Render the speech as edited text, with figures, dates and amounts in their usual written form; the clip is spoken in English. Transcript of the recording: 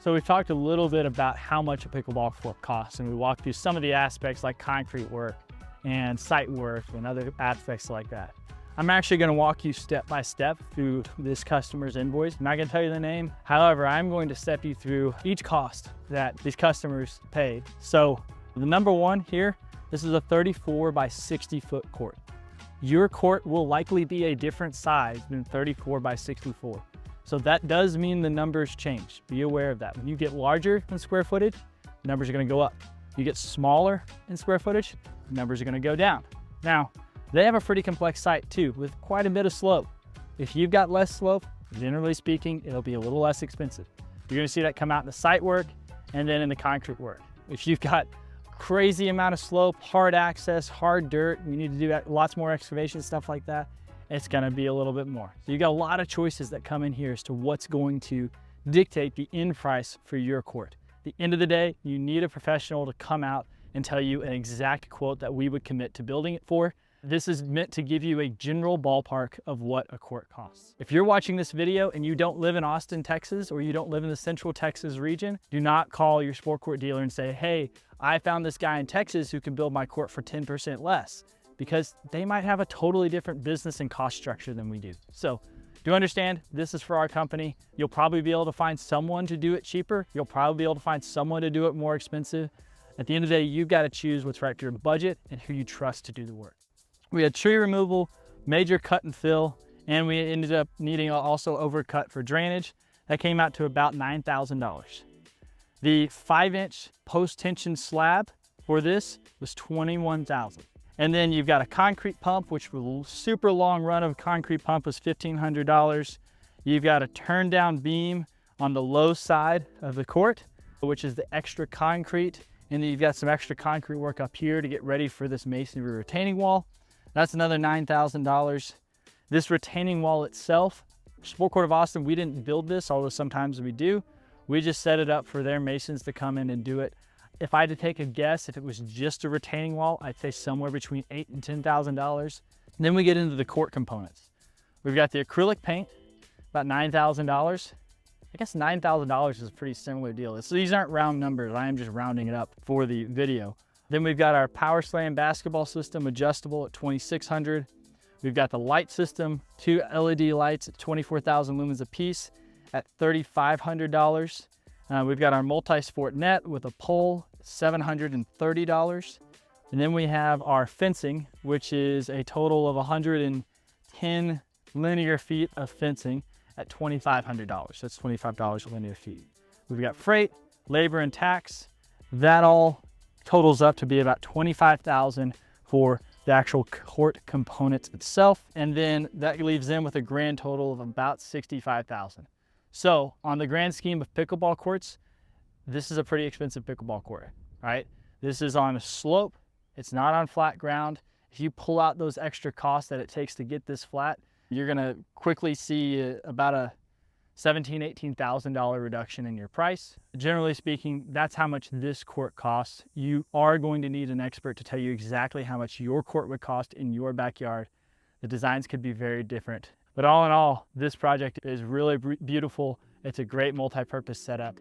So we've talked a little bit about how much a pickleball court costs, and we walked through some of the aspects like concrete work and site work and other aspects like that. I'm actually going to walk you step by step through this customer's invoice. I'm not going to tell you the name. However, I'm going to step you through each cost that these customers paid. So the number one here, this is a 34 by 60 foot court. Your court will likely be a different size than 34 by 64. So that does mean the numbers change. Be aware of that. When you get larger in square footage, the numbers are going to go up. You get smaller in square footage, the numbers are going to go down. Now, they have a pretty complex site too, with quite a bit of slope. If you've got less slope, generally speaking, it'll be a little less expensive. You're going to see that come out in the site work and then in the concrete work. If you've got crazy amount of slope, hard access, hard dirt, you need to do lots more excavation, stuff like that, it's going to be a little bit more. So you got a lot of choices that come in here as to what's going to dictate the end price for your court. At the end of the day, you need a professional to come out and tell you an exact quote that we would commit to building it for. This is meant to give you a general ballpark of what a court costs. If you're watching this video and you don't live in Austin, Texas, or you don't live in the Central Texas region, do not call your sport court dealer and say, hey, I found this guy in Texas who can build my court for 10% less, because they might have a totally different business and cost structure than we do. So do understand, this is for our company. You'll probably be able to find someone to do it cheaper. You'll probably be able to find someone to do it more expensive. At the end of the day, you've got to choose what's right for your budget and who you trust to do the work. We had tree removal, major cut and fill, and we ended up needing also overcut for drainage. That came out to about $9,000. The 5-inch post-tension slab for this was $21,000. And then you've got a concrete pump, which was a super long run of concrete pump was $1,500. You've got a turn-down beam on the low side of the court, which is the extra concrete. And then you've got some extra concrete work up here to get ready for this masonry retaining wall. That's another $9,000. This retaining wall itself, Sport Court of Austin, we didn't build this, although sometimes we do. We just set it up for their masons to come in and do it. If I had to take a guess, if it was just a retaining wall, I'd say somewhere between $8,000 and $10,000. Then we get into the court components. We've got the acrylic paint, about $9,000. I guess $9,000 is a pretty similar deal. So these aren't round numbers. I am just rounding it up for the video. Then we've got our Power Slam basketball system, adjustable at $2,600. We've got the light system, 2 LED lights at 24,000 lumens a piece at $3,500. We've got our multi-sport net with a pole, $730. And then we have our fencing, which is a total of 110 linear feet of fencing at $2,500. That's $25 a linear feet. We've got freight, labor, and tax. That all totals up to be about $25,000 for the actual court components itself. And then that leaves them with a grand total of about $65,000. So on the grand scheme of pickleball courts, this is a pretty expensive pickleball court, right? This is on a slope. It's not on flat ground. If you pull out those extra costs that it takes to get this flat, you're gonna quickly see about a $17,000, $18,000 reduction in your price. Generally speaking, that's how much this court costs. You are going to need an expert to tell you exactly how much your court would cost in your backyard. The designs could be very different. But all in all, this project is really beautiful. It's a great multi-purpose setup.